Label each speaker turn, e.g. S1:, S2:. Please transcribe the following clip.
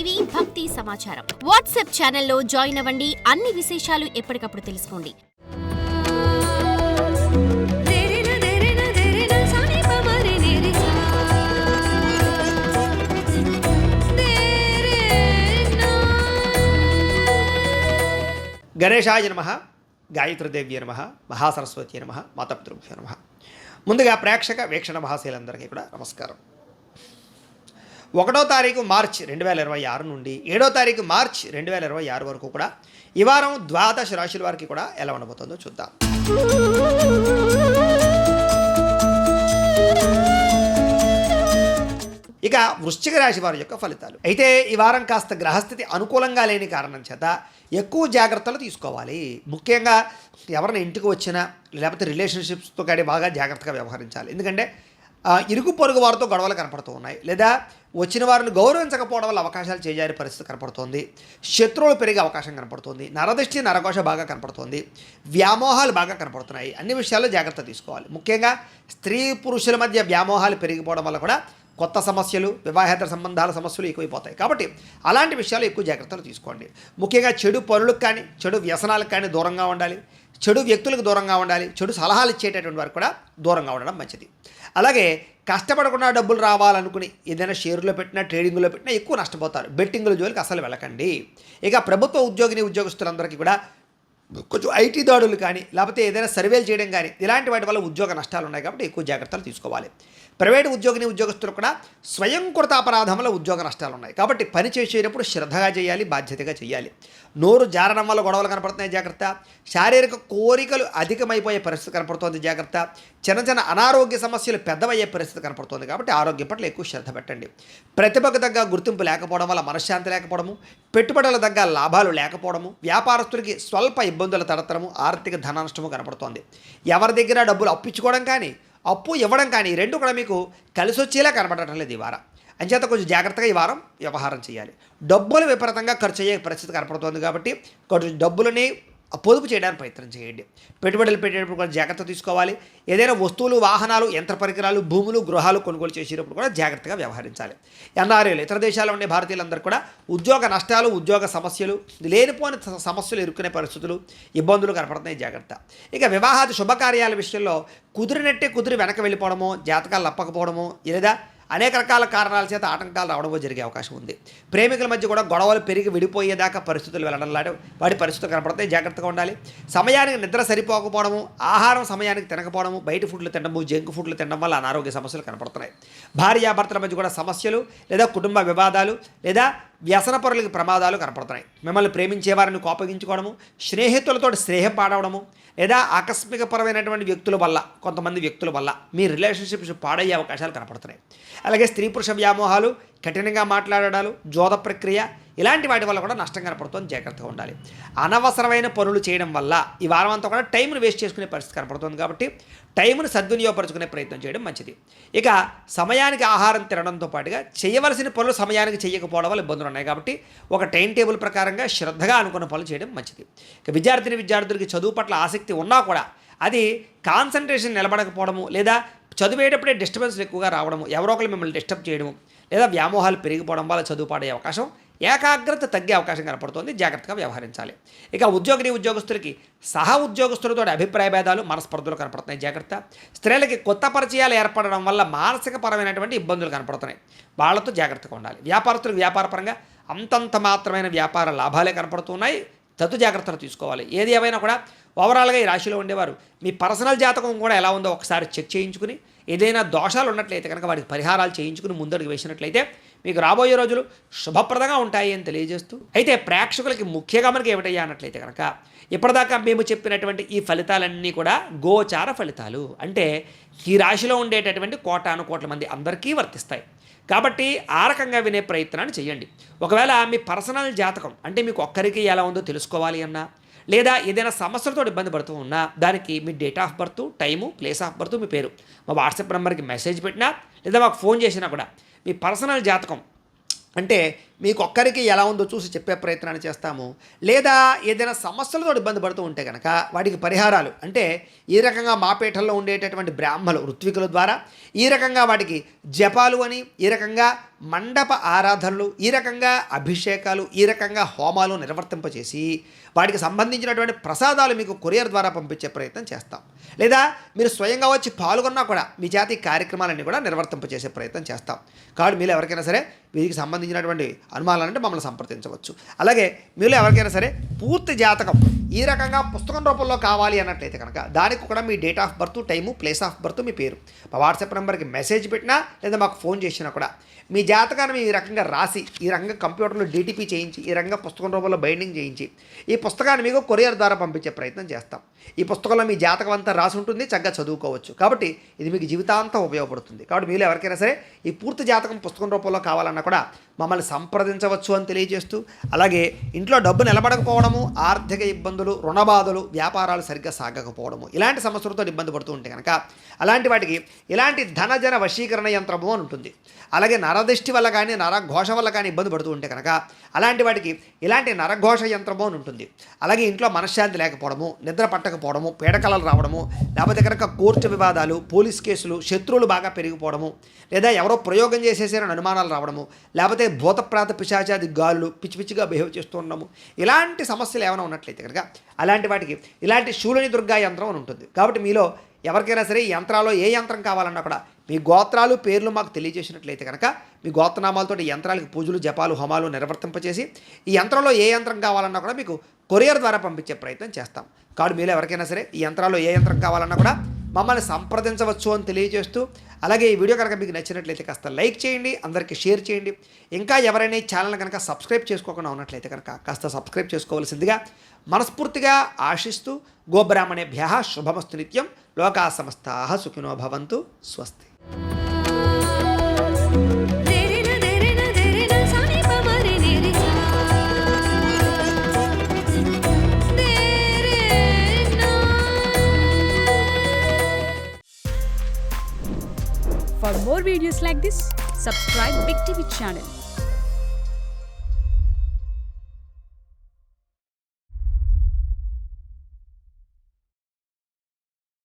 S1: TV భక్తి సమాచారం WhatsApp ఛానల్లో జాయిన్ అవ్వండి. అన్ని విశేషాలు ఎప్పటికప్పుడు తెలుసుకోండి.
S2: గణేశాయ నమః, గాయత్రీదేవ్య నమః, మహాసరస్వతి నమః, మాతాపితృభ్యో నమః. ముందుగా ప్రేక్షక వీక్షణ మహాశీలందరికీ కూడా నమస్కారం. 1వ తారీఖు మార్చి 2026 నుండి 7వ తారీఖు మార్చి 2026 వరకు కూడా ఈ వారం ద్వాదశ రాశుల వారికి కూడా ఎలా ఉండబోతుందో చూద్దాం. ఇక వృశ్చిక రాశి వారి యొక్క ఫలితాలు అయితే ఈ వారం కాస్త గ్రహస్థితి అనుకూలంగా లేని కారణం చేత ఎక్కువ జాగ్రత్తలు తీసుకోవాలి. ముఖ్యంగా ఎవరైనా ఇంటికి వచ్చినా లేకపోతే రిలేషన్షిప్స్తో కానీ బాగా జాగ్రత్తగా వ్యవహరించాలి. ఎందుకంటే ఇరుగు పొరుగు వారితో గొడవలు కనపడుతూ ఉన్నాయి, లేదా వచ్చిన వారిని గౌరవించకపోవడం వల్ల అవకాశాలు చేజారే పరిస్థితి కనపడుతోంది. శత్రువులు పెరిగే అవకాశం కనపడుతుంది. నరదృష్టి నరఘోష బాగా కనపడుతుంది. వ్యామోహాలు బాగా కనపడుతున్నాయి. అన్ని విషయాల్లో జాగ్రత్త తీసుకోవాలి. ముఖ్యంగా స్త్రీ పురుషుల మధ్య వ్యామోహాలు పెరిగిపోవడం వల్ల కూడా కొత్త సమస్యలు, వివాహేతర సంబంధాల సమస్యలు ఎక్కువైపోతాయి. కాబట్టి అలాంటి విషయాలు ఎక్కువ జాగ్రత్తలు తీసుకోండి. ముఖ్యంగా చెడు పనులకు కానీ చెడు వ్యసనాలకు కానీ దూరంగా ఉండాలి. చెడు వ్యక్తులకు దూరంగా ఉండాలి. చెడు సలహాలు ఇచ్చేటటువంటి వారికి కూడా దూరంగా ఉండడం మంచిది. అలాగే కష్టపడకుండా డబ్బులు రావాలనుకుని ఏదైనా షేర్లో పెట్టినా ట్రేడింగ్లో పెట్టినా ఎక్కువ నష్టపోతారు. బెట్టింగ్ల జోలికి అసలు వెళ్ళకండి. ఇక ప్రభుత్వ ఉద్యోగస్తులందరికీ కూడా కొంచెం ఐటీ దాడులు కానీ లేకపోతే ఏదైనా సర్వేలు చేయడం కానీ ఇలాంటి వాటి వల్ల ఉద్యోగ నష్టాలు ఉన్నాయి. కాబట్టి ఎక్కువ జాగ్రత్తలు తీసుకోవాలి. ప్రైవేటు ఉద్యోగస్తులు కూడా స్వయంకృత అపరాధం వల్ల ఉద్యోగ నష్టాలు ఉన్నాయి. కాబట్టి పని చేసేటప్పుడు శ్రద్ధగా చేయాలి, బాధ్యతగా చేయాలి. నోరు జారడం వల్ల గొడవలు కనపడుతున్నాయి, జాగ్రత్త. శారీరక కోరికలు అధికమైపోయే పరిస్థితి కనపడుతోంది, జాగ్రత్త. చిన్న అనారోగ్య సమస్యలు పెద్దవయ్యే పరిస్థితి కనపడుతుంది. కాబట్టి ఆరోగ్యం పట్ల ఎక్కువ శ్రద్ధ పెట్టండి. ప్రతిభకు తగ్గ గుర్తింపు లేకపోవడం వల్ల మనశ్శాంతి లేకపోవడము, పెట్టుబడుల తగ్గ లాభాలు లేకపోవడము, వ్యాపారస్తులకి స్వల్ప ఇబ్బందుల తడతరము, ఆర్థిక ధన నష్టము కనపడుతోంది. ఎవరి దగ్గర డబ్బులు అప్పించుకోవడం కానీ అప్పు ఇవ్వడం కానీ రెండు కూడా మీకు కలిసి వచ్చేలా కనపడటం లేదు ఈ వారం. అంచేత కొంచెం జాగ్రత్తగా ఈ వారం వ్యవహారం చేయాలి. డబ్బులు విపరీతంగా ఖర్చు అయ్యే పరిస్థితి కనపడుతోంది. కాబట్టి కొంచెం డబ్బులని పొదుపు చేయడానికి ప్రయత్నం చేయండి. పెట్టుబడులు పెట్టేటప్పుడు కూడా జాగ్రత్త తీసుకోవాలి. ఏదైనా వస్తువులు, వాహనాలు, యంత్ర పరికరాలు, భూములు, గృహాలు కొనుగోలు చేసేటప్పుడు కూడా జాగ్రత్తగా వ్యవహరించాలి. ఎన్ఆర్ఐలు, ఇతర దేశాల్లో ఉండే భారతీయులందరూ కూడా ఉద్యోగ నష్టాలు, ఉద్యోగ సమస్యలు, లేనిపోని సమస్యలు ఎదుర్కొనే పరిస్థితులు, ఇబ్బందులు కనపడుతున్నాయి, జాగ్రత్త. ఇక వివాహాది శుభకార్యాల విషయంలో కుదిరి వెనక వెళ్ళిపోవడమో, జాతకాలు నప్పకపోవడమో, లేదా అనేక రకాల కారణాల చేత ఆటంకాలు రావడమో జరిగే అవకాశం ఉంది. ప్రేమికుల మధ్య కూడా గొడవలు పెరిగి విడిపోయేదాకా పరిస్థితులు వెళ్ళడంలాంటి వాటి పరిస్థితులు కనపడతాయి, జాగ్రత్తగా ఉండాలి. సమయానికి నిద్ర సరిపోకపోవడము, ఆహారం సమయానికి తినకపోవడము, బయట ఫుడ్లు తినడము, జంక్ ఫుడ్లు తినడం వల్ల అనారోగ్య సమస్యలు కనపడుతున్నాయి. భార్యాభర్తల మధ్య కూడా సమస్యలు, లేదా కుటుంబ వివాదాలు, లేదా వ్యసన పరులకి ప్రమాదాలు కనపడుతున్నాయి. మిమ్మల్ని ప్రేమించే వారిని కోపగించుకోవడము, స్నేహితులతో స్నేహం పాడవడము, లేదా ఆకస్మికపరమైనటువంటి కొంతమంది వ్యక్తుల వల్ల మీ రిలేషన్షిప్స్ పాడయ్యే అవకాశాలు కనపడుతున్నాయి. అలాగే స్త్రీ పురుష వ్యామోహాలు, కఠినంగా మాట్లాడడాలు, జోద ప్రక్రియ, ఇలాంటి వాటి వల్ల కూడా నష్టం కనపడుతుంది, జాగ్రత్తగా ఉండాలి. అనవసరమైన పనులు చేయడం వల్ల ఈ వారం అంతా కూడా టైంను వేస్ట్ చేసుకునే పరిస్థితి కనపడుతుంది. కాబట్టి టైంను సద్వినియోగపరుచుకునే ప్రయత్నం చేయడం మంచిది. ఇక సమయానికి ఆహారం తినడంతో పాటుగా చేయవలసిన పనులు సమయానికి చేయకపోవడం వల్ల ఇబ్బందులు ఉన్నాయి. కాబట్టి ఒక టైం టేబుల్ ప్రకారంగా శ్రద్ధగా అనుకున్న పనులు చేయడం మంచిది. ఇక విద్యార్థులకి చదువు పట్ల ఆసక్తి ఉన్నా కూడా అది కాన్సన్ట్రేషన్ నిలబడకపోవడము, లేదా చదివేటప్పుడే డిస్టర్బెన్స్లు ఎక్కువగా రావడము, ఎవరో ఒకరు మిమ్మల్ని డిస్టర్బ్ చేయడము, లేదా వ్యామోహాలు పెరిగిపోవడం వల్ల చదువు పాడే అవకాశం, ఏకాగ్రత తగ్గే అవకాశం కనపడుతుంది, జాగ్రత్తగా వ్యవహరించాలి. ఇక ఉద్యోగస్తులకి సహా ఉద్యోగస్తులతో అభిప్రాయ భేదాలు, మనస్పర్ధలు కనపడుతున్నాయి, జాగ్రత్త. స్త్రీలకి కొత్త పరిచయాలు ఏర్పడడం వల్ల మానసికపరమైనటువంటి ఇబ్బందులు కనపడుతున్నాయి, వాళ్ళతో జాగ్రత్తగా ఉండాలి. వ్యాపారస్తులకు వ్యాపారపరంగా అంతంత మాత్రమైన వ్యాపార లాభాలే కనపడుతున్నాయి, జాగ్రత్తలు తీసుకోవాలి. ఏది ఏమైనా కూడా ఓవరాల్గా ఈ రాశిలో ఉండేవారు మీ పర్సనల్ జాతకం కూడా ఎలా ఉందో ఒకసారి చెక్ చేయించుకుని, ఏదైనా దోషాలు ఉన్నట్లయితే కనుక వాటికి పరిహారాలు చేయించుకుని ముందడుగు వేసినట్లయితే మీకు రాబోయే రోజులు శుభప్రదంగా ఉంటాయి అని తెలియజేస్తూ, అయితే ప్రేక్షకులకి ముఖ్యంగా మనకి ఏమిటయ్యా అన్నట్లయితే కనుక ఇప్పటిదాకా మేము చెప్పినటువంటి ఈ ఫలితాలన్నీ కూడా గోచార ఫలితాలు. అంటే ఈ రాశిలో ఉండేటటువంటి కోటాను కోట్ల మంది అందరికీ వర్తిస్తాయి. కాబట్టి ఆ రకంగా వినే ప్రయత్నాన్ని చేయండి. ఒకవేళ మీ పర్సనల్ జాతకం అంటే మీకు ఒక్కరికి ఎలా ఉందో తెలుసుకోవాలి అన్నా, లేదా ఏదైనా సమస్యలతో ఇబ్బంది పడుతూ ఉన్నా, దానికి మీ date of birth, time, place of birth, మీ పేరు మా వాట్సాప్ నెంబర్కి మెసేజ్ పెట్టినా, లేదా మాకు ఫోన్ చేసినా కూడా మీ పర్సనల్ జాతకం అంటే మీకొక్కరికి ఎలా ఉందో చూసి చెప్పే ప్రయత్నాన్ని చేస్తాము. లేదా ఏదైనా సమస్యలతో ఇబ్బంది పడుతూ ఉంటే కనుక వాటికి పరిహారాలు అంటే ఈ రకంగా మా పీఠంలో ఉండేటటువంటి బ్రాహ్మలు ఋత్వికుల ద్వారా ఈ రకంగా వాటికి జపాలు అని, ఈ రకంగా మండప ఆరాధనలు, ఈ రకంగా అభిషేకాలు, ఈ రకంగా హోమాలు నిర్వర్తింపచేసి వాటికి సంబంధించినటువంటి ప్రసాదాలు మీకు కొరియర్ ద్వారా పంపించే ప్రయత్నం చేస్తాం. లేదా మీరు స్వయంగా వచ్చి పాల్గొన్నా కూడా మీ జాతి కార్యక్రమాలన్నీ కూడా నిర్వర్తింపచేసే ప్రయత్నం చేస్తాం. కాబట్టి మీరు ఎవరికైనా సరే వీరికి సంబంధించినటువంటి అనుమానాలంటే మమ్మల్ని సంప్రదించవచ్చు. అలాగే మీరు ఎవరికైనా సరే పూర్తి జాతకం ఈ రకంగా పుస్తకం రూపంలో కావాలి అన్నట్లయితే కనుక దానికి కూడా మీ date of birth, time, place of birth, మీ పేరు మా వాట్సాప్ నెంబర్కి మెసేజ్ పెట్టినా లేదా మాకు ఫోన్ చేసినా కూడా మీ జాతకాన్ని ఈ రకంగా రాసి ఈ రకంగా కంప్యూటర్లో డీటీపీ చేయించి ఈ రకంగా పుస్తకం రూపంలో బైండింగ్ చేయించి ఈ పుస్తకాన్ని మీకు కొరియర్ ద్వారా పంపించే ప్రయత్నం చేస్తాం. ఈ పుస్తకంలో మీ జాతకం అంతా రాసి ఉంటుంది, చక్కగా చదువుకోవచ్చు. కాబట్టి ఇది మీకు జీవితాంతం ఉపయోగపడుతుంది. కాబట్టి మీరు ఎవరికైనా సరే ఈ పూర్తి జాతకం పుస్తకం రూపంలో కావాలన్నా కూడా మమ్మల్ని సంప్రదించవచ్చు అని తెలియజేస్తూ, అలాగే ఇంట్లో డబ్బు నిలబడకపోవడము, ఆర్థిక ఇబ్బందులు, రుణబాధలు, వ్యాపారాలు సరిగ్గా సాగకపోవడము ఇలాంటి సమస్యలతో ఇబ్బంది పడుతూ ఉంటే కనుక అలాంటి వాటికి ఇలాంటి ధనజన వశీకరణ యంత్రము అని ఉంటుంది. అలాగే నరదృష్టి వల్ల కానీ నరఘోష వల్ల కానీ ఇబ్బంది పడుతూ ఉంటే కనుక అలాంటి వాటికి ఇలాంటి నరఘోష యంత్రము అని ఉంటుంది. అలాగే ఇంట్లో మనశ్శాంతి లేకపోవడము, నిద్ర పట్టకపోవడము, పీడకలలు రావడము, లేకపోతే కనుక కోర్టు వివాదాలు, పోలీస్ కేసులు, శత్రువులు బాగా పెరిగిపోవడము, లేదా ఎవరో ప్రయోగం చేసేసారని అనుమానాలు రావడము, లేకపోతే భూతప్రాత పిశాచాది గాలులు పిచ్చి పిచ్చిగా బిహేవ్ చేస్తూ ఉండము ఇలాంటి సమస్యలు ఏమైనా ఉన్నట్లయితే కనుక అలాంటి వాటికి ఇలాంటి శూలిని దుర్గా యంత్రం అని ఉంటుంది. కాబట్టి మీలో ఎవరికైనా సరే ఈ యంత్రాల్లో ఏ యంత్రం కావాలన్నా కూడా మీ గోత్రాలు, పేర్లు మాకు తెలియజేసినట్లయితే కనుక మీ గోత్రనామాలతో ఈ యంత్రాలకు పూజలు, జపాలు, హోమాలు నిర్వర్తింపచేసి ఈ యంత్రంలో ఏ యంత్రం కావాలన్నా కూడా మీకు కొరియర్ ద్వారా పంపించే ప్రయత్నం చేస్తాం. కాబట్టి మీరు ఎవరికైనా సరే ఈ యంత్రాల్లో ఏ యంత్రం కావాలన్నా కూడా మమ్మల్ని సంప్రదించవచ్చు అని తెలియజేస్తూ, అలాగే ఈ వీడియో కనుక మీకు నచ్చినట్లయితే కాస్త లైక్ చేయండి, అందరికీ షేర్ చేయండి. ఇంకా ఎవరైనా ఈ ఛానల్ కనుక సబ్స్క్రైబ్ చేసుకోకుండా ఉన్నట్లయితే కనుక కాస్త సబ్స్క్రైబ్ చేసుకోవాల్సిందిగా మనస్ఫూర్తిగా ఆశిస్తూ, గోబ్రాహ్మణేభ్యః శుభమస్తు నిత్యం, లోకా సమస్తాః సుఖినో భవంతు, స్వస్తి.
S3: For more videos like this, subscribe Big TV channel.